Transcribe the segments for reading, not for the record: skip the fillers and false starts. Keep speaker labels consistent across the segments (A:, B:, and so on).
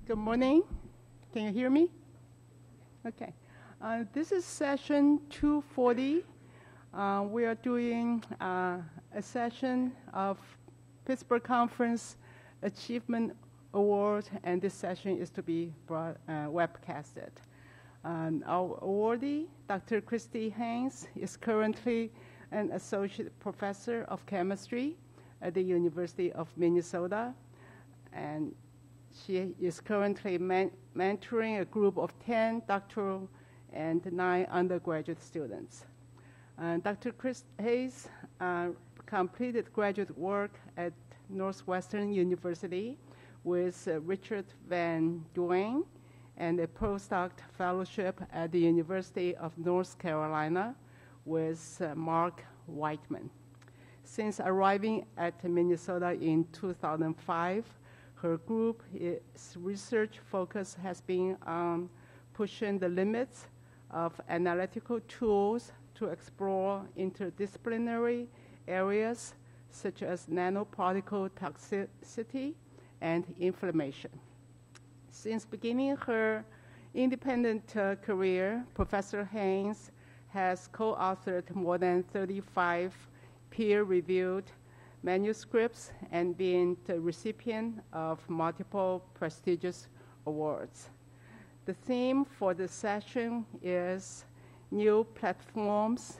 A: Good morning. Can you hear me? Okay. This is session 240. We are doing a session of Pittsburgh Conference Achievement Award, and this session is to be webcasted. Our awardee, Dr. Christy Haynes, is currently an associate professor of chemistry at the University of Minnesota, and she is currently mentoring a group of 10 doctoral and 9 undergraduate students. Dr. Chris Haynes completed graduate work at Northwestern University with Richard Van Duyn and a postdoc fellowship at the University of North Carolina with Mark Whiteman. Since arriving at Minnesota in 2005, her group's research focus has been on pushing the limits of analytical tools to explore interdisciplinary areas such as nanoparticle toxicity and inflammation. Since beginning her independent career, Professor Haynes has co-authored more than 35 peer-reviewed manuscripts and been the recipient of multiple prestigious awards. The theme for the session is new platforms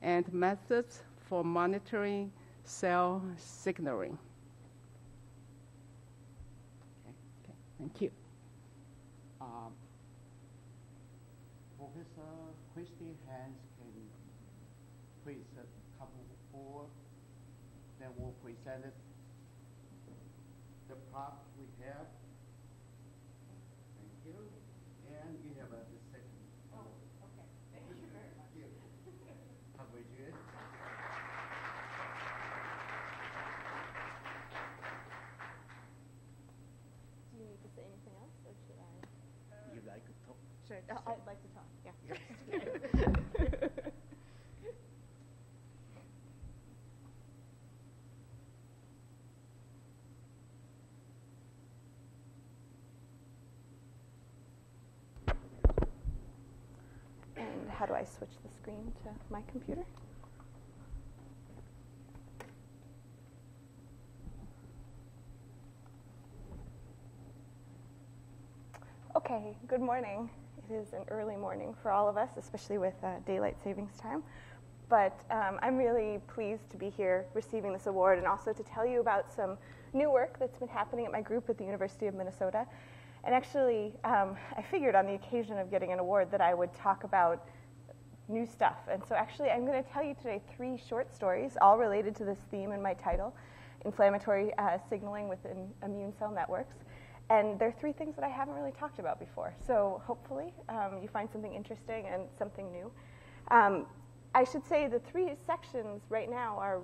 A: and methods for monitoring cell signaling. Okay, thank you.
B: Professor Christy Haynes can present a couple forward. Then we'll present the plot we have. Thank you. And you have the second.
C: Oh, okay. Thank you very much.
B: How about you?
C: Do you need to say anything else, or should I?
B: You like to talk?
C: Sure. I'd like to talk. Yeah.
B: Yes.
C: And how do I switch the screen to my computer? Okay, good morning. It is an early morning for all of us, especially with daylight savings time. But I'm really pleased to be here receiving this award and also to tell you about some new work that's been happening at my group at the University of Minnesota. And actually, I figured on the occasion of getting an award that I would talk about new stuff. And so actually, I'm going to tell you today 3 short stories, all related to this theme in my title, inflammatory signaling within immune cell networks. And there are 3 things that I haven't really talked about before. So hopefully, you find something interesting and something new. I should say the 3 sections right now are,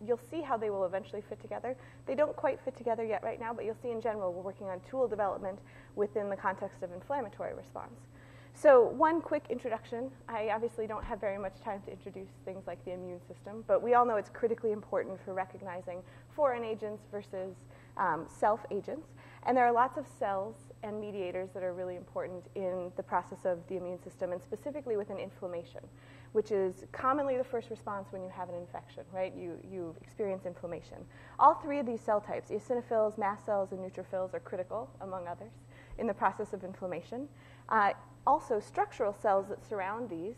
C: you'll see how they will eventually fit together. They don't quite fit together yet right now, but you'll see in general we're working on tool development within the context of inflammatory response. So one quick introduction. I obviously don't have very much time to introduce things like the immune system, but we all know it's critically important for recognizing foreign agents versus self agents. And there are lots of cells and mediators that are really important in the process of the immune system, and specifically within inflammation, which is commonly the first response when you have an infection, right? You experience inflammation. All 3 of these cell types, eosinophils, mast cells, and neutrophils, are critical, among others, in the process of inflammation. Also, structural cells that surround these,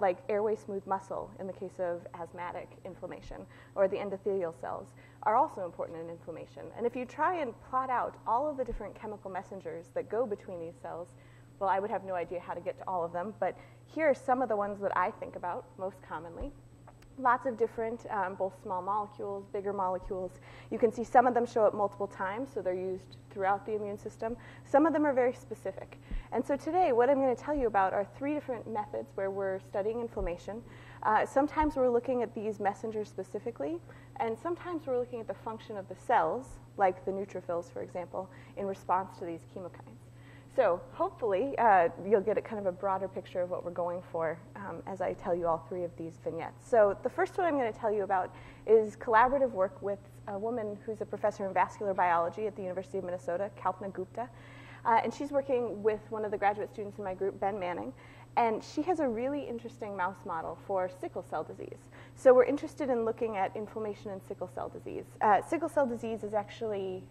C: like airway smooth muscle in the case of asthmatic inflammation, or the endothelial cells, are also important in inflammation. And if you try and plot out all of the different chemical messengers that go between these cells, well, I would have no idea how to get to all of them, but here are some of the ones that I think about most commonly. Lots of different, both small molecules, bigger molecules. You can see some of them show up multiple times, so they're used throughout the immune system. Some of them are very specific. And so today, what I'm going to tell you about are 3 different methods where we're studying inflammation. Sometimes we're looking at these messengers specifically, and sometimes we're looking at the function of the cells, like the neutrophils, for example, in response to these chemokines. So hopefully, you'll get a kind of a broader picture of what we're going for as I tell you all 3 of these vignettes. So the first one I'm going to tell you about is collaborative work with a woman who's a professor in vascular biology at the University of Minnesota, Kalpana Gupta. And she's working with one of the graduate students in my group, Ben Manning. And she has a really interesting mouse model for sickle cell disease. So we're interested in looking at inflammation in sickle cell disease. Sickle cell disease is actually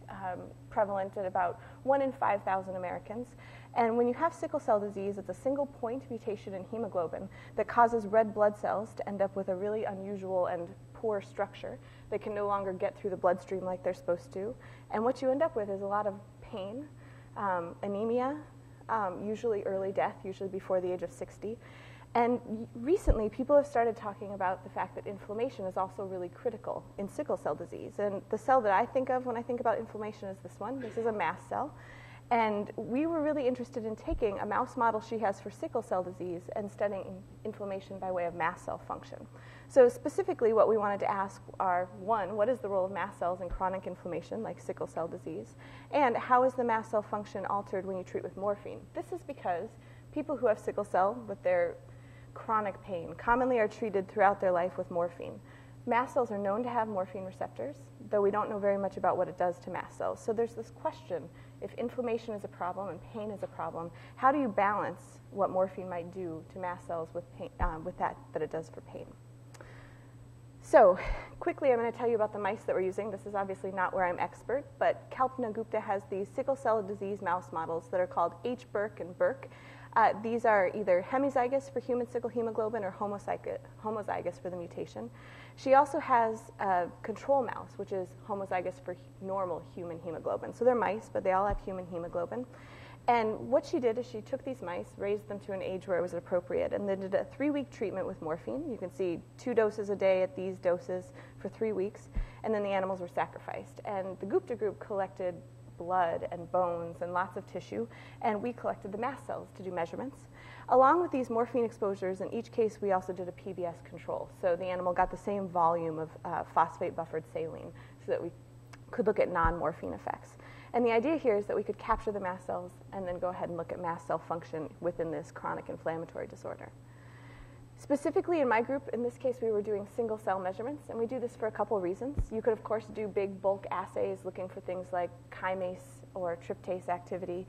C: prevalent at about 1 in 5,000 Americans. And when you have sickle cell disease, it's a single point mutation in hemoglobin that causes red blood cells to end up with a really unusual and poor structure. They can no longer get through the bloodstream like they're supposed to. And what you end up with is a lot of pain, anemia, usually early death, usually before the age of 60. And recently, people have started talking about the fact that inflammation is also really critical in sickle cell disease. And the cell that I think of when I think about inflammation is this one. This is a mast cell. And we were really interested in taking a mouse model she has for sickle cell disease and studying inflammation by way of mast cell function. So specifically, what we wanted to ask are, one, what is the role of mast cells in chronic inflammation, like sickle cell disease? And how is the mast cell function altered when you treat with morphine? This is because people who have sickle cell with their chronic pain commonly are treated throughout their life with morphine. Mast cells are known to have morphine receptors, though we don't know very much about what it does to mast cells. So there's this question, if inflammation is a problem and pain is a problem, how do you balance what morphine might do to mast cells with, pain, with that it does for pain? So quickly, I'm going to tell you about the mice that we're using. This is obviously not where I'm expert, but Kalpana Gupta has these sickle cell disease mouse models that are called H. Burke and Burke. These are either hemizygous for human sickle hemoglobin or homozygous for the mutation. She also has a control mouse, which is homozygous for normal human hemoglobin. So they're mice, but they all have human hemoglobin. And what she did is she took these mice, raised them to an age where it was appropriate, and then did a 3-week treatment with morphine. You can see 2 doses a day at these doses for 3 weeks, and then the animals were sacrificed. And the Gupta group collected blood and bones and lots of tissue, and we collected the mast cells to do measurements. Along with these morphine exposures, in each case we also did a PBS control. So the animal got the same volume of phosphate-buffered saline so that we could look at non-morphine effects. And the idea here is that we could capture the mast cells and then go ahead and look at mast cell function within this chronic inflammatory disorder. Specifically in my group, in this case, we were doing single cell measurements, and we do this for a couple reasons. You could, of course, do big bulk assays looking for things like chymase or tryptase activity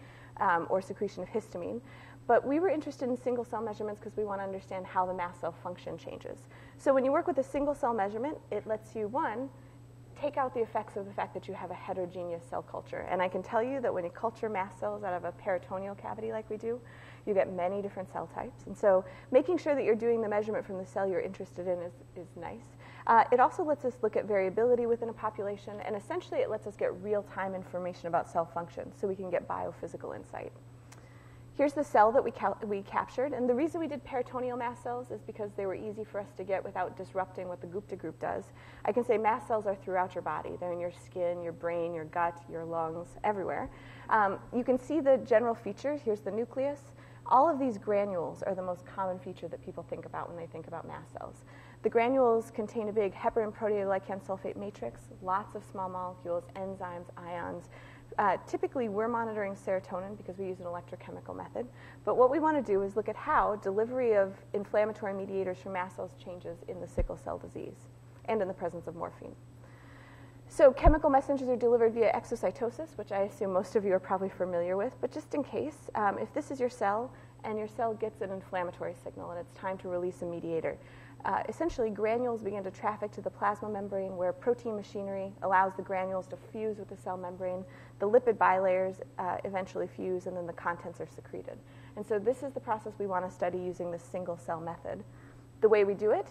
C: or secretion of histamine. But we were interested in single cell measurements because we want to understand how the mast cell function changes. So when you work with a single cell measurement, it lets you, one, take out the effects of the fact that you have a heterogeneous cell culture. And I can tell you that when you culture mast cells out of a peritoneal cavity like we do, you get many different cell types. And so making sure that you're doing the measurement from the cell you're interested in is nice. It also lets us look at variability within a population, and essentially it lets us get real-time information about cell function so we can get biophysical insight. Here's the cell that we captured, and the reason we did peritoneal mast cells is because they were easy for us to get without disrupting what the Gupta group does. I can say mast cells are throughout your body. They're in your skin, your brain, your gut, your lungs, everywhere. You can see the general features. Here's the nucleus. All of these granules are the most common feature that people think about when they think about mast cells. The granules contain a big heparin proteoglycan sulfate matrix, lots of small molecules, enzymes, ions. Typically, we're monitoring serotonin because we use an electrochemical method. But what we want to do is look at how delivery of inflammatory mediators from mast cells changes in the sickle cell disease and in the presence of morphine. So chemical messengers are delivered via exocytosis, which I assume most of you are probably familiar with. But just in case, if this is your cell and your cell gets an inflammatory signal and it's time to release a mediator, essentially granules begin to traffic to the plasma membrane where protein machinery allows the granules to fuse with the cell membrane. The lipid bilayers eventually fuse, and then the contents are secreted. And so this is the process we want to study using this single cell method. The way we do it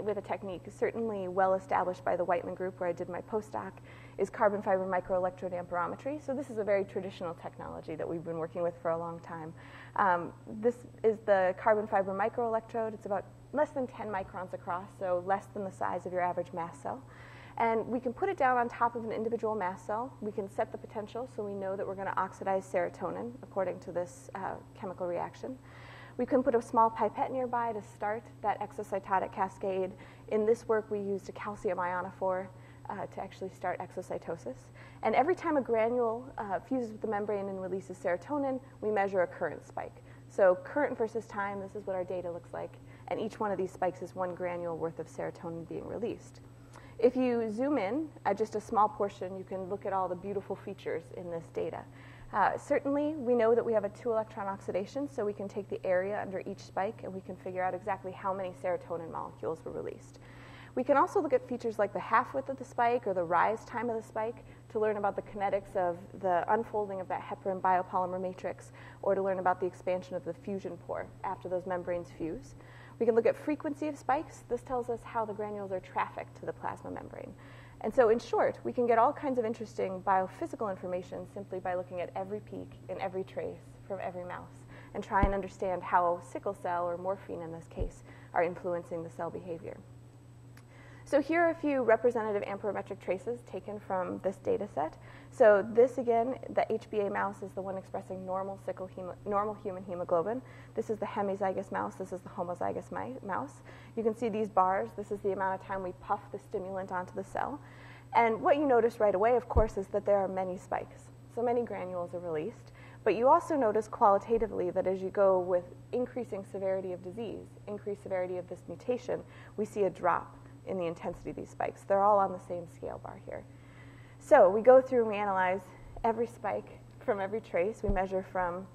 C: with a technique certainly well established by the Whiteman group where I did my postdoc is carbon fiber microelectrode amperometry. So this is a very traditional technology that we've been working with for a long time. This is the carbon fiber microelectrode. It's about less than 10 microns across, so less than the size of your average mast cell. And we can put it down on top of an individual mast cell. We can set the potential so we know that we're going to oxidize serotonin according to this chemical reaction. We can put a small pipette nearby to start that exocytotic cascade. In this work, we used a calcium ionophore to actually start exocytosis. And every time a granule fuses with the membrane and releases serotonin, we measure a current spike. So current versus time, this is what our data looks like. And each one of these spikes is 1 granule worth of serotonin being released. If you zoom in just a small portion, you can look at all the beautiful features in this data. Certainly, we know that we have a 2-electron oxidation, so we can take the area under each spike and we can figure out exactly how many serotonin molecules were released. We can also look at features like the half-width of the spike or the rise time of the spike to learn about the kinetics of the unfolding of that heparin biopolymer matrix, or to learn about the expansion of the fusion pore after those membranes fuse. We can look at frequency of spikes. This tells us how the granules are trafficked to the plasma membrane. And so in short, we can get all kinds of interesting biophysical information simply by looking at every peak and every trace from every mouse and try and understand how sickle cell, or morphine in this case, are influencing the cell behavior. So here are a few representative amperometric traces taken from this data set. So this, again, the HbA mouse is the one expressing normal human hemoglobin. This is the hemizygous mouse. This is the homozygous mouse. You can see these bars. This is the amount of time we puff the stimulant onto the cell. And what you notice right away, of course, is that there are many spikes. So many granules are released. But you also notice qualitatively that as you go with increasing severity of disease, increased severity of this mutation, we see a drop in the intensity of these spikes. They're all on the same scale bar here. So we go through and we analyze every spike from every trace. We measure from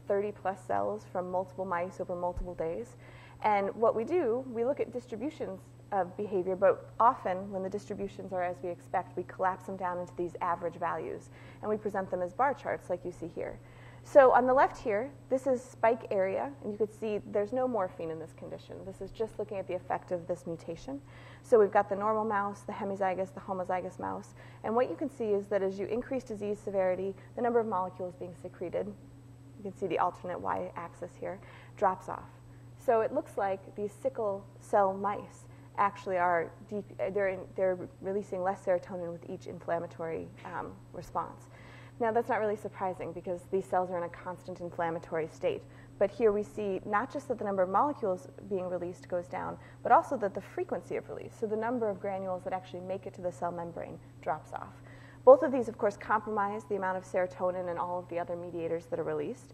C: 30 plus cells from multiple mice over multiple days. And what we do, we look at distributions of behavior, but often when the distributions are as we expect, we collapse them down into these average values, and we present them as bar charts like you see here. So on the left here, this is spike area, and you can see there's no morphine in this condition. This is just looking at the effect of this mutation. So we've got the normal mouse, the hemizygous, the homozygous mouse, and what you can see is that as you increase disease severity, the number of molecules being secreted, you can see the alternate y-axis here, drops off. So it looks like these sickle cell mice actually are, they're releasing less serotonin with each inflammatory response. Now, that's not really surprising because these cells are in a constant inflammatory state. But here we see not just that the number of molecules being released goes down, but also that the frequency of release, so the number of granules that actually make it to the cell membrane, drops off. Both of these, of course, compromise the amount of serotonin and all of the other mediators that are released.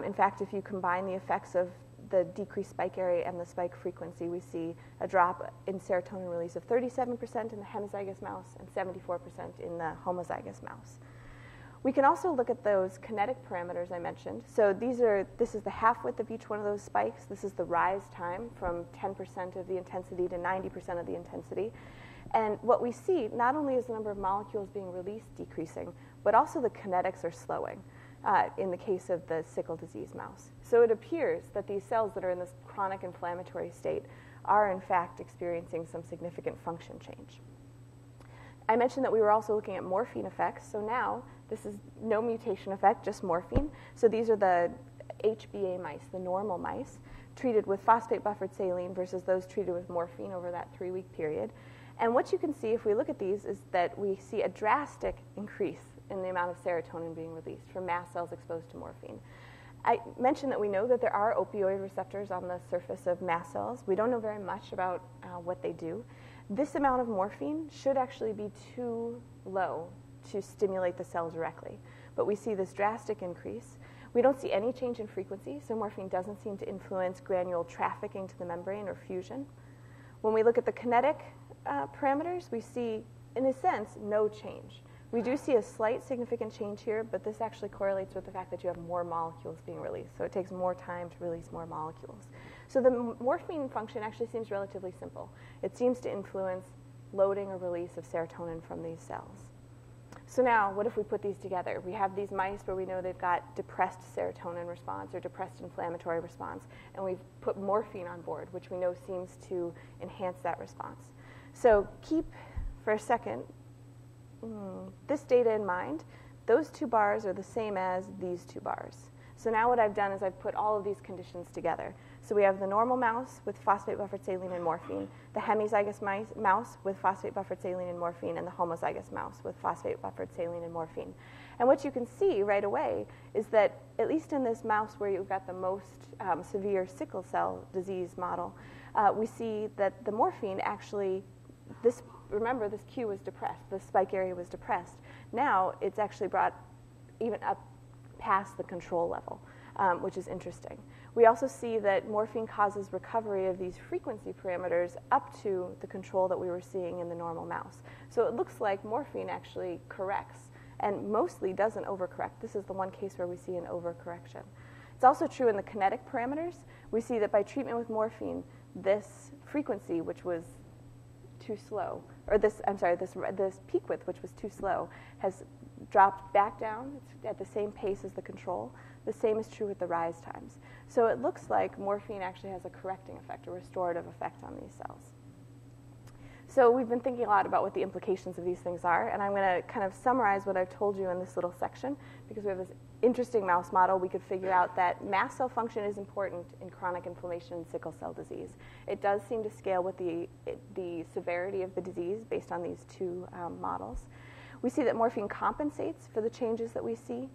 C: In fact, if you combine the effects of the decreased spike area and the spike frequency, we see a drop in serotonin release of 37% in the hemizygous mouse and 74% in the homozygous mouse. We can also look at those kinetic parameters I mentioned. So this is the half-width of each one of those spikes. This is the rise time from 10% of the intensity to 90% of the intensity. And what we see, not only is the number of molecules being released decreasing, but also the kinetics are slowing in the case of the sickle disease mouse. So it appears that these cells that are in this chronic inflammatory state are, in fact, experiencing some significant function change. I mentioned that we were also looking at morphine effects. So now this is no mutation effect, just morphine. So these are the HbA mice, the normal mice, treated with phosphate-buffered saline versus those treated with morphine over that 3-week period. And what you can see if we look at these is that we see a drastic increase in the amount of serotonin being released from mast cells exposed to morphine. I mentioned that we know that there are opioid receptors on the surface of mast cells. We don't know very much about what they do. This amount of morphine should actually be too low to stimulate the cell directly. But we see this drastic increase. We don't see any change in frequency, so morphine doesn't seem to influence granule trafficking to the membrane or fusion. When we look at the kinetic parameters, we see, in a sense, no change. We do see a slight significant change here, but this actually correlates with the fact that you have more molecules being released. So it takes more time to release more molecules. So the morphine function actually seems relatively simple. It seems to influence loading or release of serotonin from these cells. So now, what if we put these together? We have these mice where we know they've got depressed serotonin response or depressed inflammatory response, and we've put morphine on board, which we know seems to enhance that response. So keep, for a second, this data in mind. Those two bars are the same as these two bars. So now what I've done is I've put all of these conditions together. So we have the normal mouse with phosphate-buffered saline and morphine, the hemizygous mouse with phosphate-buffered saline and morphine, and the homozygous mouse with phosphate-buffered saline and morphine. And what you can see right away is that, at least in this mouse where you've got the most severe sickle cell disease model, we see that the morphine actually, remember, this Q was depressed, the spike area was depressed. Now it's actually brought even up past the control level, which is interesting. We also see that morphine causes recovery of these frequency parameters up to the control that we were seeing in the normal mouse. So it looks like morphine actually corrects and mostly doesn't overcorrect. This is the one case where we see an overcorrection. It's also true in the kinetic parameters. We see that by treatment with morphine, this frequency, which was too slow, or this peak width, which was too slow, has dropped back down. It's at the same pace as the control. The same is true with the rise times. So it looks like morphine actually has a correcting effect, a restorative effect on these cells. So we've been thinking a lot about what the implications of these things are, and I'm going to kind of summarize what I've told you in this little section, because we have this interesting mouse model. We could figure out that mast cell function is important in chronic inflammation and sickle cell disease. It does seem to scale with the severity of the disease based on these two models. We see that morphine compensates for the changes that we see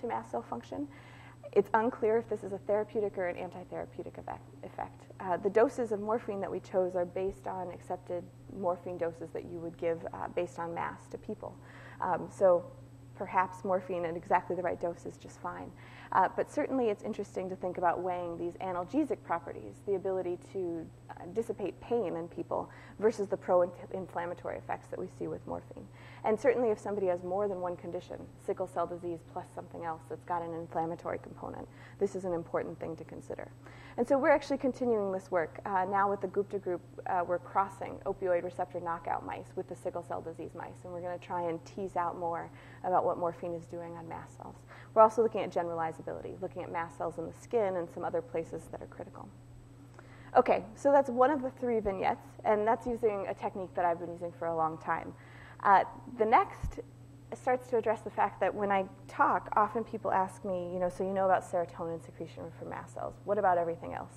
C: to mast cell function. It's unclear if this is a therapeutic or an anti-therapeutic effect. The doses of morphine that we chose are based on accepted morphine doses that you would give based on mass to people. So perhaps morphine at exactly the right dose is just fine. But certainly it's interesting to think about weighing these analgesic properties, the ability to dissipate pain in people versus the pro-inflammatory effects that we see with morphine. And certainly if somebody has more than one condition, sickle cell disease plus something else that's got an inflammatory component, this is an important thing to consider. And so we're actually continuing this work. Now with the Gupta group, we're crossing opioid receptor knockout mice with the sickle cell disease mice, and we're going to try and tease out more about what morphine is doing on mast cells. We're also looking at generalizability, looking at mast cells in the skin and some other places that are critical. Okay, so that's one of the three vignettes, and that's using a technique that I've been using for a long time. The next starts to address the fact that when I talk, often people ask me, so you know about serotonin secretion from mast cells. What about everything else?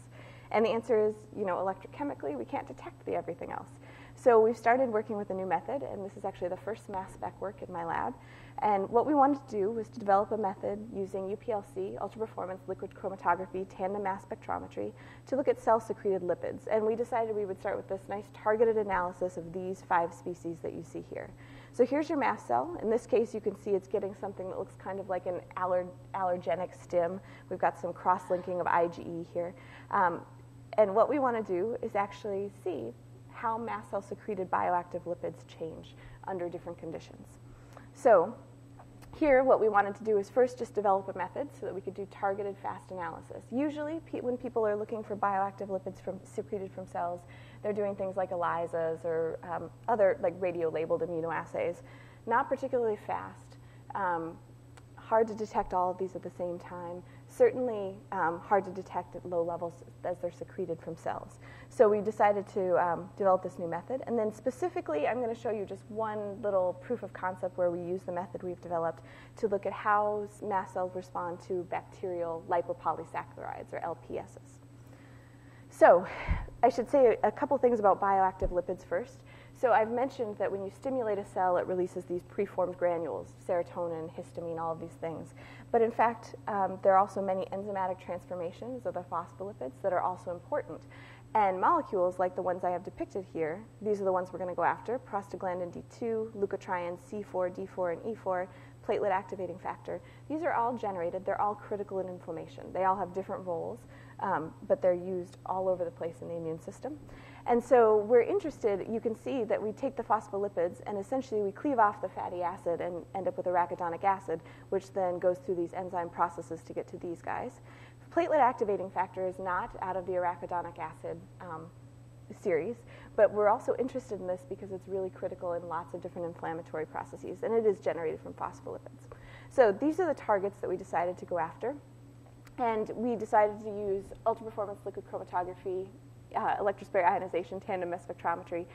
C: And the answer is, electrochemically, we can't detect the everything else. So we've started working with a new method, and this is actually the first mass spec work in my lab. And what we wanted to do was to develop a method using UPLC, ultra-performance liquid chromatography, tandem mass spectrometry, to look at cell-secreted lipids. And we decided we would start with this nice targeted analysis of these 5 species that you see here. So here's your mast cell. In this case, you can see it's getting something that looks kind of like an allergenic stim. We've got some cross-linking of IgE here. And what we want to do is actually see how mast cell-secreted bioactive lipids change under different conditions. So here, what we wanted to do is first just develop a method so that we could do targeted fast analysis. Usually, when people are looking for bioactive lipids secreted from cells, they're doing things like ELISAs or other like radio-labeled immunoassays. Not particularly fast. Hard to detect all of these at the same time. Certainly hard to detect at low levels as they're secreted from cells. So we decided to develop this new method. And then specifically, I'm going to show you just one little proof of concept where we use the method we've developed to look at how mast cells respond to bacterial lipopolysaccharides, or LPSs. So I should say a couple things about bioactive lipids first. So I've mentioned that when you stimulate a cell, it releases these preformed granules, serotonin, histamine, all of these things. But in fact, there are also many enzymatic transformations of the phospholipids that are also important. And molecules like the ones I have depicted here, these are the ones we're going to go after: prostaglandin D2, leukotriene C4, D4, and E4, platelet activating factor. These are all generated. They're all critical in inflammation. They all have different roles, but they're used all over the place in the immune system. And so we're interested, you can see that we take the phospholipids and essentially we cleave off the fatty acid and end up with arachidonic acid, which then goes through these enzyme processes to get to these guys. Platelet activating factor is not out of the arachidonic acid series, but we're also interested in this because it's really critical in lots of different inflammatory processes, and it is generated from phospholipids. So these are the targets that we decided to go after, and we decided to use ultra-performance liquid chromatography, electrospray ionization, tandem mass spectrometry,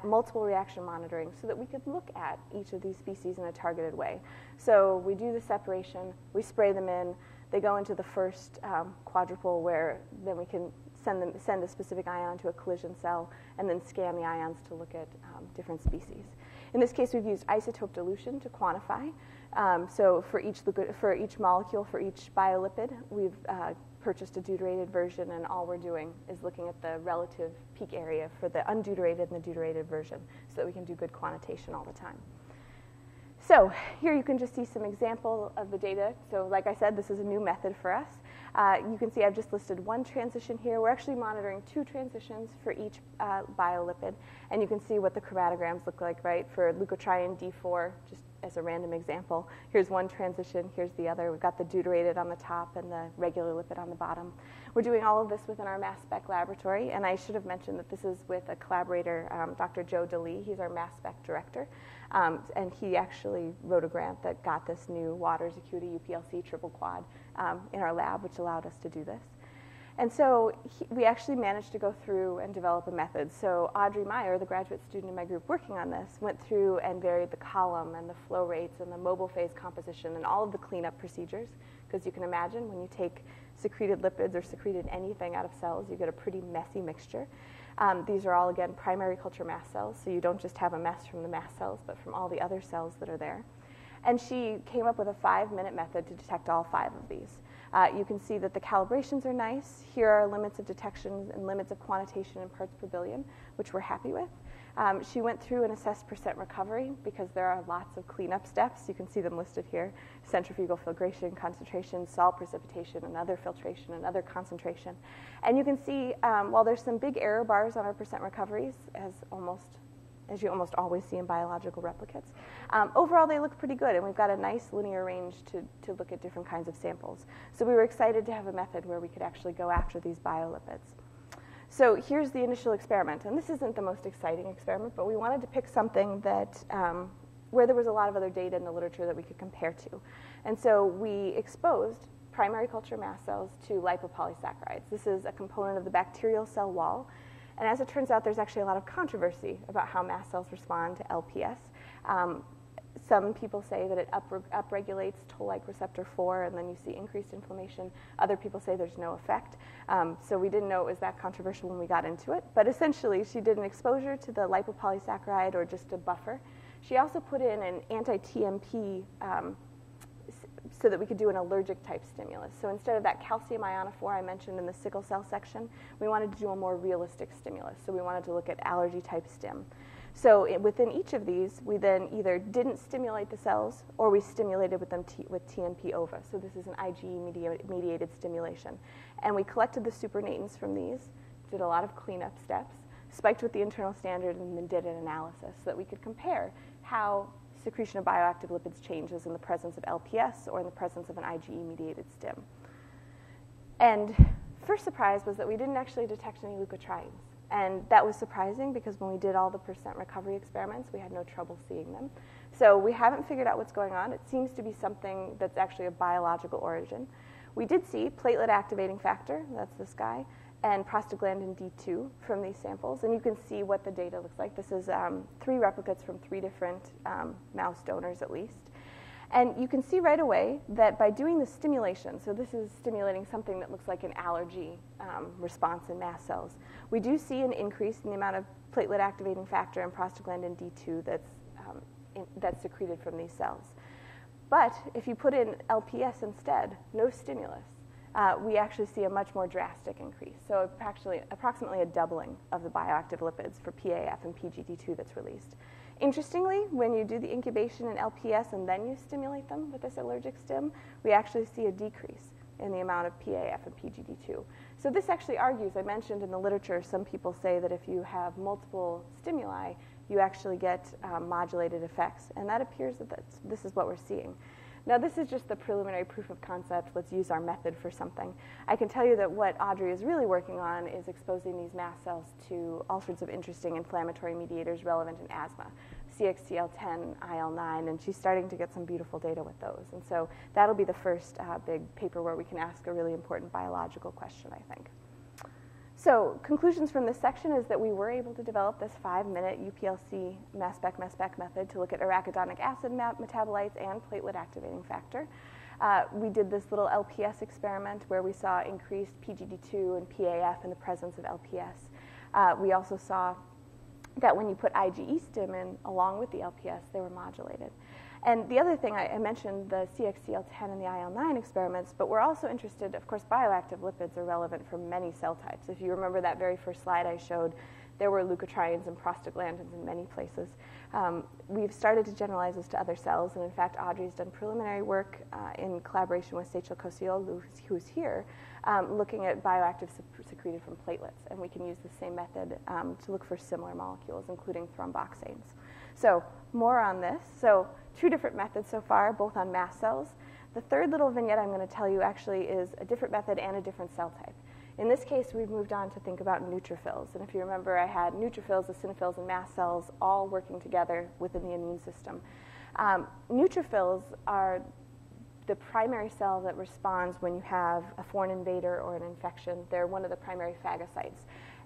C: multiple reaction monitoring, so that we could look at each of these species in a targeted way. So we do the separation, we spray them in, they go into the first quadrupole where then we can send a specific ion to a collision cell and then scan the ions to look at different species. In this case, we've used isotope dilution to quantify. So for each molecule, for each biolipid, we've purchased a deuterated version, and all we're doing is looking at the relative peak area for the undeuteurated and the deuterated version so that we can do good quantitation all the time. So here you can just see some example of the data. So like I said, this is a new method for us. You can see I've just listed one transition here. We're actually monitoring 2 transitions for each biolipid, and you can see what the chromatograms look like, right? For leukotriene D4, just as a random example. Here's one transition, here's the other. We've got the deuterated on the top and the regular lipid on the bottom. We're doing all of this within our mass spec laboratory, and I should have mentioned that this is with a collaborator, Dr. Joe DeLee. He's our mass spec director, and he actually wrote a grant that got this new Waters Acuity UPLC triple quad in our lab, which allowed us to do this. And so we actually managed to go through and develop a method. So Audrey Meyer, the graduate student in my group working on this, went through and varied the column and the flow rates and the mobile phase composition and all of the cleanup procedures. Because you can imagine when you take secreted lipids or secreted anything out of cells, you get a pretty messy mixture. These are all, again, primary culture mast cells. So you don't just have a mess from the mast cells, but from all the other cells that are there. And she came up with a 5-minute method to detect all 5 of these. You can see that the calibrations are nice. Here are limits of detection and limits of quantitation in parts per billion, which we're happy with. She went through and assessed percent recovery because there are lots of cleanup steps. You can see them listed here: centrifugal filtration, concentration, salt precipitation, another filtration, another concentration. And you can see while there's some big error bars on our percent recoveries, as you almost always see in biological replicates, overall they look pretty good, and we've got a nice linear range to look at different kinds of samples. So we were excited to have a method where we could actually go after these biolipids. So here's the initial experiment, and this isn't the most exciting experiment, but we wanted to pick something that where there was a lot of other data in the literature that we could compare to. And so we exposed primary culture mast cells to lipopolysaccharides. This is a component of the bacterial cell wall. And as it turns out, there's actually a lot of controversy about how mast cells respond to LPS. Some people say that it upregulates toll-like receptor 4, and then you see increased inflammation. Other people say there's no effect. So we didn't know it was that controversial when we got into it. But essentially, she did an exposure to the lipopolysaccharide, or just a buffer. She also put in an anti-TMP so that we could do an allergic type stimulus. So instead of that calcium ionophore I mentioned in the sickle cell section, we wanted to do a more realistic stimulus. So we wanted to look at allergy type stim. So within each of these, we then either didn't stimulate the cells or we stimulated with them with TMP ova. So this is an IgE-mediated stimulation. And we collected the supernatants from these, did a lot of cleanup steps, spiked with the internal standard, and then did an analysis so that we could compare how secretion of bioactive lipids changes in the presence of LPS or in the presence of an IgE-mediated stim. And first surprise was that we didn't actually detect any leukotrienes. And that was surprising because when we did all the percent recovery experiments, we had no trouble seeing them. So we haven't figured out what's going on. It seems to be something that's actually of biological origin. We did see platelet activating factor, that's this guy, and prostaglandin D2 from these samples. And you can see what the data looks like. This is 3 replicates from 3 different mouse donors at least. And you can see right away that by doing the stimulation, so this is stimulating something that looks like an allergy response in mast cells, we do see an increase in the amount of platelet activating factor and prostaglandin D2 that's secreted from these cells. But if you put in LPS instead, no stimulus, we actually see a much more drastic increase. So actually, approximately a doubling of the bioactive lipids for PAF and PGD2 that's released. Interestingly, when you do the incubation in LPS and then you stimulate them with this allergic stim, we actually see a decrease in the amount of PAF and PGD2. So this actually argues, I mentioned in the literature, some people say that if you have multiple stimuli, you actually get modulated effects. And that appears that this is what we're seeing. Now, this is just the preliminary proof of concept. Let's use our method for something. I can tell you that what Audrey is really working on is exposing these mast cells to all sorts of interesting inflammatory mediators relevant in asthma, CXCL8, IL-9, and she's starting to get some beautiful data with those. And so that'll be the first big paper where we can ask a really important biological question, I think. So conclusions from this section is that we were able to develop this 5-minute UPLC mass spec method to look at arachidonic acid metabolites and platelet activating factor. We did this little LPS experiment where we saw increased PGD2 and PAF in the presence of LPS. We also saw that when you put IgE stim in along with the LPS, they were modulated. And the other thing, I mentioned the CXCL10 and the IL-9 experiments, but we're also interested, of course, bioactive lipids are relevant for many cell types. If you remember that very first slide I showed, there were leukotrienes and prostaglandins in many places. We've started to generalize this to other cells, and in fact, Audrey's done preliminary work in collaboration with Seychel Kosiol, who's here, looking at bioactive secreted from platelets, and we can use the same method to look for similar molecules, including thromboxanes. So more on this. So 2 different methods so far, both on mast cells. The third little vignette I'm going to tell you actually is a different method and a different cell type. In this case, we've moved on to think about neutrophils. And if you remember, I had neutrophils, eosinophils, and mast cells all working together within the immune system. Neutrophils are the primary cell that responds when you have a foreign invader or an infection. They're one of the primary phagocytes.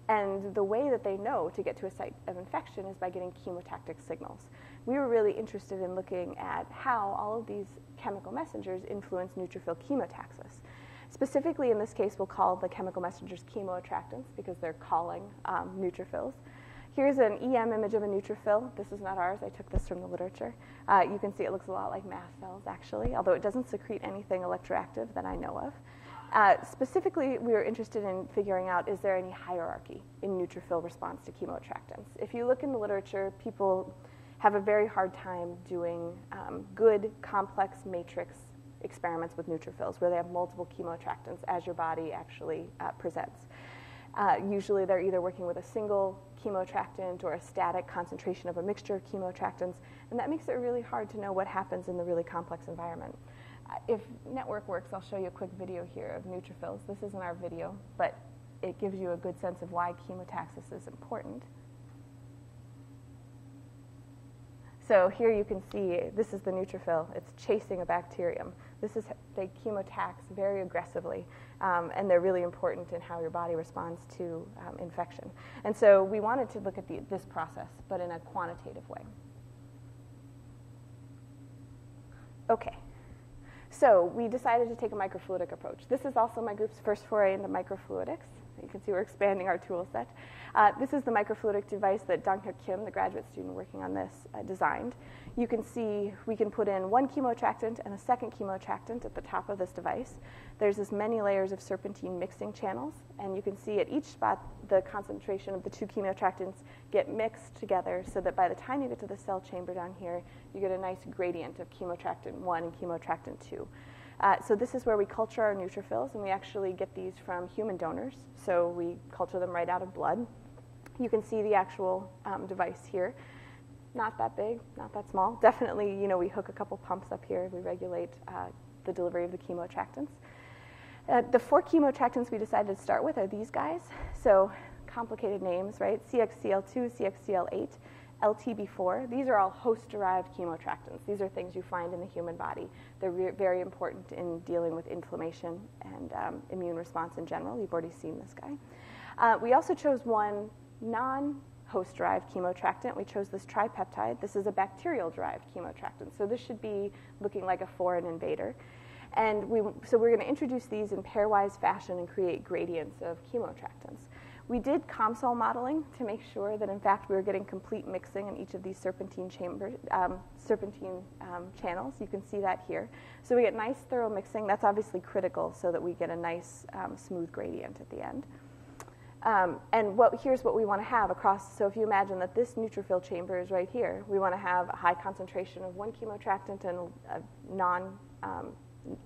C: And the way that they know to get to a site of infection is by getting chemotactic signals. We were really interested in looking at how all of these chemical messengers influence neutrophil chemotaxis. Specifically, in this case, we'll call the chemical messengers chemoattractants because they're calling neutrophils. Here's an EM image of a neutrophil. This is not ours. I took this from the literature. You can see it looks a lot like mast cells, actually, although it doesn't secrete anything electroactive that I know of. Specifically, we were interested in figuring out, is there any hierarchy in neutrophil response to chemoattractants? If you look in the literature, people have a very hard time doing good, complex matrix experiments with neutrophils where they have multiple chemoattractants as your body actually presents. Usually they're either working with a single chemoattractant or a static concentration of a mixture of chemoattractants, and that makes it really hard to know what happens in the really complex environment. If network works, I'll show you a quick video here of neutrophils. This isn't our video, but it gives you a good sense of why chemotaxis is important. So here you can see, this is the neutrophil. It's chasing a bacterium. They chemotax very aggressively, and they're really important in how your body responds to infection. And so we wanted to look at this process, but in a quantitative way. Okay. So we decided to take a microfluidic approach. This is also my group's first foray into microfluidics. You can see we're expanding our tool set. This is the microfluidic device that Dong-Hyuk Kim, the graduate student working on this, designed. You can see we can put in one chemoattractant and a second chemoattractant at the top of this device. There's this many layers of serpentine mixing channels, and you can see at each spot the concentration of the 2 chemoattractants get mixed together so that by the time you get to the cell chamber down here, you get a nice gradient of chemoattractant 1 and chemoattractant 2. So this is where we culture our neutrophils, and we actually get these from human donors. So we culture them right out of blood. You can see the actual device here. Not that big, not that small. Definitely, we hook a couple pumps up here. We regulate the delivery of the chemoattractants. The 4 chemoattractants we decided to start with are these guys. So complicated names, right? CXCL2, CXCL8, LTB4. These are all host-derived chemoattractants. These are things you find in the human body. They're very important in dealing with inflammation and immune response in general. You've already seen this guy. We also chose one non-host-derived chemoattractant. We chose this tripeptide. This is a bacterial-derived chemoattractant. So this should be looking like a foreign invader. And so we're going to introduce these in pairwise fashion and create gradients of chemoattractants. We did COMSOL modeling to make sure that, in fact, we were getting complete mixing in each of these serpentine channels. You can see that here. So we get nice, thorough mixing. That's obviously critical so that we get a nice, smooth gradient at the end. And here's what we want to have across. So if you imagine that this neutrophil chamber is right here, we want to have a high concentration of one chemoattractant and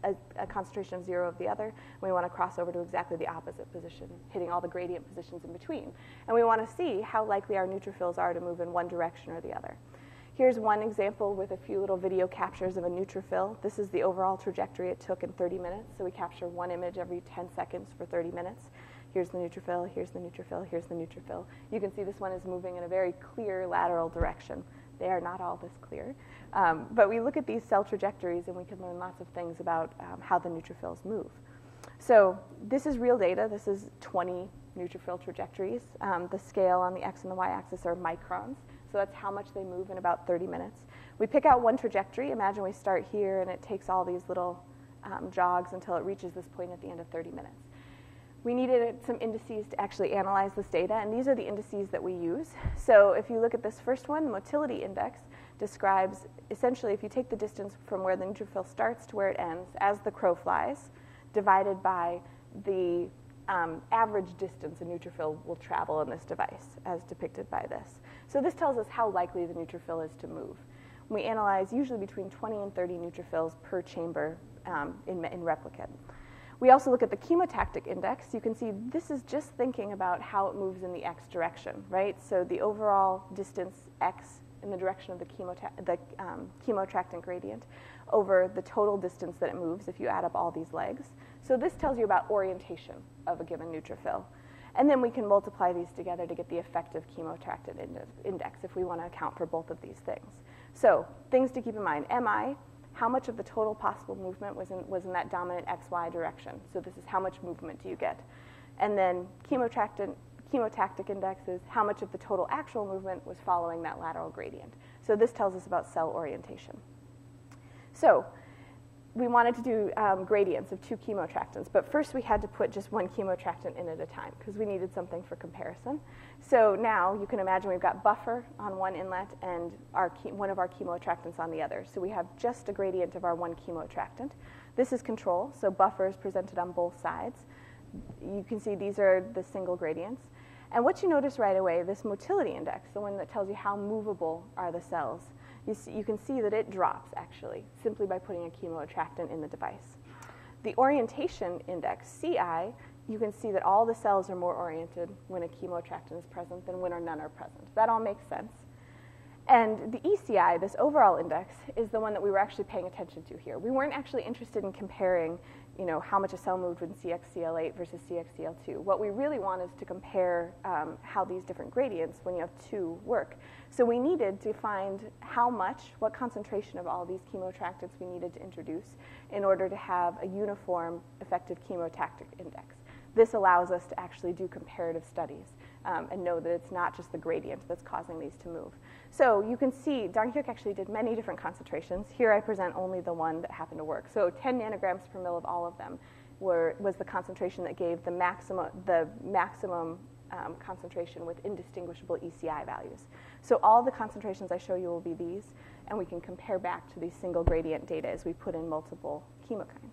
C: a concentration of 0 of the other. We want to cross over to exactly the opposite position, hitting all the gradient positions in between. And we want to see how likely our neutrophils are to move in one direction or the other. Here's one example with a few little video captures of a neutrophil. This is the overall trajectory it took in 30 minutes. So we capture one image every 10 seconds for 30 minutes. Here's the neutrophil, here's the neutrophil, here's the neutrophil. You can see this one is moving in a very clear lateral direction. They are not all this clear. But we look at these cell trajectories and we can learn lots of things about how the neutrophils move. So this is real data. This is 20 neutrophil trajectories. The scale on the x and the y-axis are microns. So that's how much they move in about 30 minutes. We pick out one trajectory. Imagine we start here and it takes all these little jogs until it reaches this point at the end of 30 minutes. We needed some indices to actually analyze this data, and these are the indices that we use. So if you look at this first one, the motility index describes, essentially, if you take the distance from where the neutrophil starts to where it ends, as the crow flies, divided by the average distance a neutrophil will travel in this device, as depicted by this. So this tells us how likely the neutrophil is to move. We analyze usually between 20 and 30 neutrophils per chamber in replicate. We also look at the chemotactic index. You can see this is just thinking about how it moves in the x direction, right? So the overall distance x in the direction of the chemoattractant gradient over the total distance that it moves if you add up all these legs. So this tells you about orientation of a given neutrophil. And then we can multiply these together to get the effective chemoattractant index if we want to account for both of these things. So things to keep in mind. MI, how much of the total possible movement was in that dominant XY direction? So this is how much movement do you get? And then chemotactic index is how much of the total actual movement was following that lateral gradient. So this tells us about cell orientation. So we wanted to do gradients of 2 chemoattractants, but first we had to put just one chemoattractant in at a time because we needed something for comparison. So now you can imagine we've got buffer on one inlet and one of our chemoattractants on the other. So we have just a gradient of our one chemoattractant. This is control, so buffer is presented on both sides. You can see these are the single gradients. And what you notice right away, this motility index, the one that tells you how movable are the cells, you can see that it drops, actually, simply by putting a chemoattractant in the device. The orientation index, CI, you can see that all the cells are more oriented when a chemoattractant is present than when none are present. That all makes sense. And the ECI, this overall index, is the one that we were actually paying attention to here. We weren't actually interested in comparing how much a cell moved with CXCL8 versus CXCL2. What we really want is to compare how these different gradients, when you have 2, work. So we needed to find what concentration of all these chemoattractants we needed to introduce in order to have a uniform effective chemotactic index. This allows us to actually do comparative studies and know that it's not just the gradient that's causing these to move. So you can see Dong-Hyuk actually did many different concentrations. Here I present only the one that happened to work. So 10 nanograms per mil of all of them was the concentration that gave the maximum concentration with indistinguishable ECI values. So all the concentrations I show you will be these, and we can compare back to these single gradient data as we put in multiple chemokines.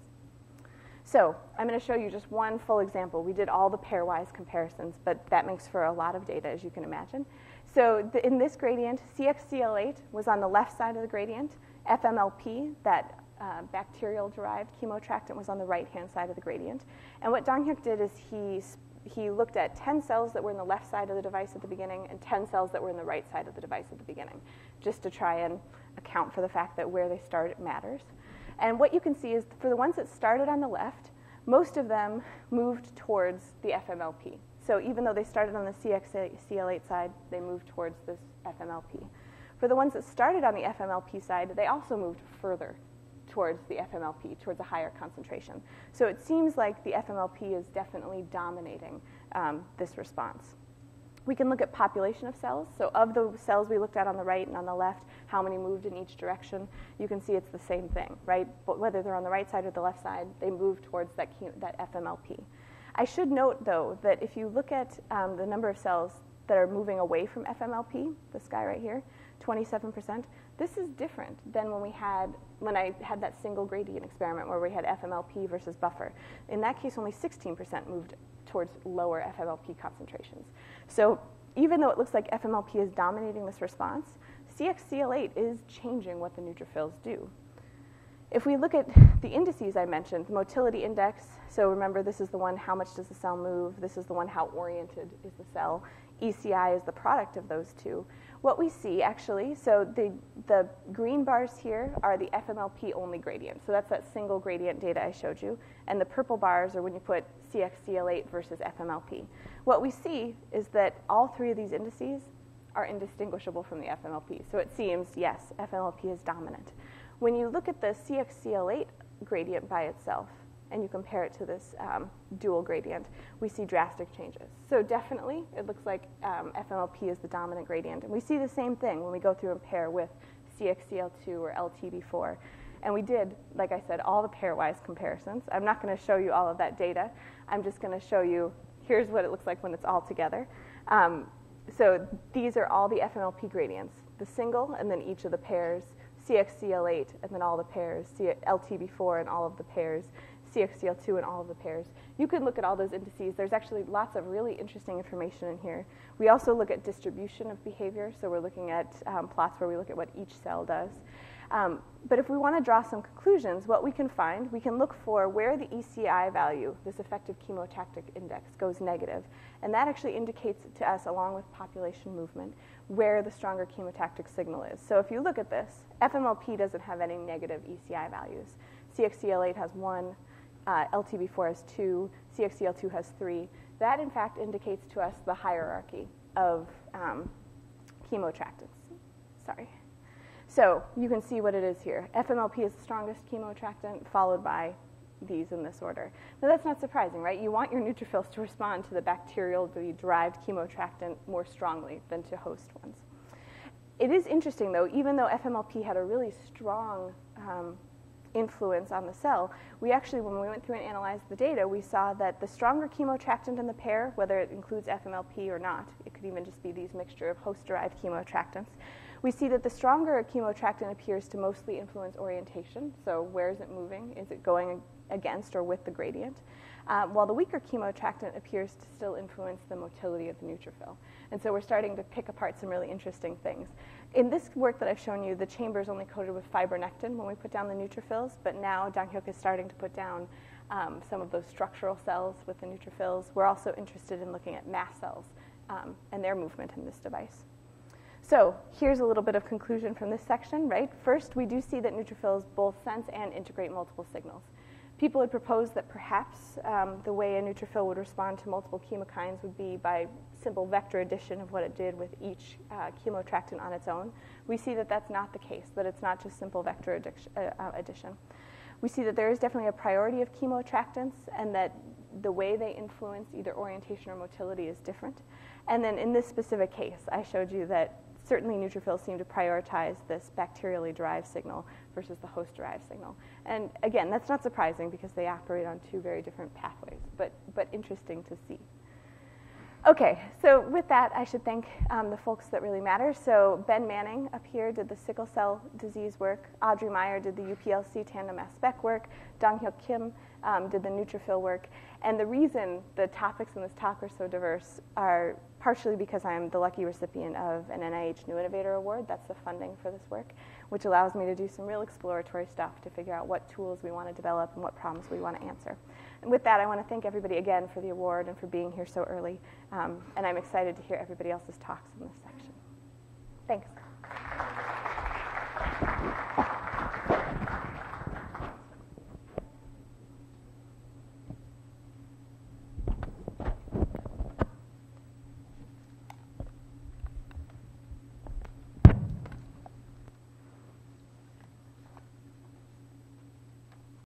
C: So I'm going to show you just one full example. We did all the pairwise comparisons, but that makes for a lot of data, as you can imagine. So in this gradient, CXCL8 was on the left side of the gradient. FMLP, that bacterial-derived chemoattractant, was on the right-hand side of the gradient. And what Dong-Hyuk did is he looked at 10 cells that were in the left side of the device at the beginning and 10 cells that were in the right side of the device at the beginning, just to try and account for the fact that where they start matters. And what you can see is for the ones that started on the left, most of them moved towards the FMLP. So even though they started on the CXCL8 side, they moved towards this FMLP. For the ones that started on the FMLP side, they also moved further towards the FMLP, towards a higher concentration. So it seems like the FMLP is definitely dominating this response. We can look at population of cells. So of the cells we looked at on the right and on the left, how many moved in each direction, you can see it's the same thing, right? But whether they're on the right side or the left side, they move towards that FMLP. I should note, though, that if you look at the number of cells that are moving away from FMLP, this guy right here, 27%, this is different than when I had that single gradient experiment where we had FMLP versus buffer. In that case, only 16% moved towards lower FMLP concentrations. So even though it looks like FMLP is dominating this response, CXCL8 is changing what the neutrophils do. If we look at the indices I mentioned, the motility index, so remember this is the one, how much does the cell move? This is the one, how oriented is the cell? ECI is the product of those two. What we see, actually, so the green bars here are the FMLP only gradient. So that's that single gradient data I showed you. And the purple bars are when you put CXCL8 versus FMLP. What we see is that all 3 of these indices are indistinguishable from the FMLP. So it seems, yes, FMLP is dominant. When you look at the CXCL8 gradient by itself, and you compare it to this dual gradient, we see drastic changes. So definitely, it looks like FMLP is the dominant gradient. And we see the same thing when we go through and pair with CXCL2 or LTB4. And we did, like I said, all the pairwise comparisons. I'm not going to show you all of that data. I'm just going to show you, here's what it looks like when it's all together. So these are all the FMLP gradients, the single and then each of the pairs, CXCL8 and then all the pairs, LTB4 and all of the pairs, CXCL2 and all of the pairs. You can look at all those indices. There's actually lots of really interesting information in here. We also look at distribution of behavior, so we're looking at plots where we look at what each cell does. But if we want to draw some conclusions, what we can find, we can look for where the ECI value, this effective chemotactic index, goes negative. And that actually indicates to us, along with population movement, where the stronger chemotactic signal is. So if you look at this, FMLP doesn't have any negative ECI values. CXCL8 has 1, LTB4 has 2, CXCL2 has 3. That, in fact, indicates to us the hierarchy of chemoattractants. Sorry. So you can see what it is here. FMLP is the strongest chemoattractant, followed by these in this order. Now, that's not surprising, right? You want your neutrophils to respond to the bacterially derived chemoattractant more strongly than to host ones. It is interesting, though, even though FMLP had a really strong influence on the cell, we actually, when we went through and analyzed the data, we saw that the stronger chemoattractant in the pair, whether it includes FMLP or not, it could even just be these mixture of host-derived chemoattractants, we see that the stronger chemoattractant appears to mostly influence orientation. So where is it moving? Is it going against or with the gradient? While the weaker chemoattractant appears to still influence the motility of the neutrophil. And so we're starting to pick apart some really interesting things. In this work that I've shown you, the chamber is only coated with fibronectin when we put down the neutrophils, but now Dong-hyuk is starting to put down some of those structural cells with the neutrophils. We're also interested in looking at mast cells and their movement in this device. So here's a little bit of conclusion from this section, right? First, we do see that neutrophils both sense and integrate multiple signals. People had proposed that perhaps the way a neutrophil would respond to multiple chemokines would be by simple vector addition of what it did with each chemoattractant on its own. We see that that's not the case, that it's not just simple vector addition. We see that there is definitely a priority of chemoattractants and that the way they influence either orientation or motility is different. And then in this specific case, I showed you that certainly neutrophils seem to prioritize this bacterially derived signal versus the host-derived signal. And again, that's not surprising because they operate on two very different pathways, but interesting to see. Okay, so with that, I should thank the folks that really matter. So Ben Manning up here did the sickle cell disease work. Audrey Meyer did the UPLC tandem mass spec work. Dong-hyuk Kim did the neutrophil work. And the reason the topics in this talk are so diverse are partially because I'm the lucky recipient of an NIH New Innovator Award. That's the funding for this work, which allows me to do some real exploratory stuff to figure out what tools we want to develop and what problems we want to answer. And with that, I want to thank everybody again for the award and for being here so early. And I'm excited to hear everybody else's talks in this section. Thanks.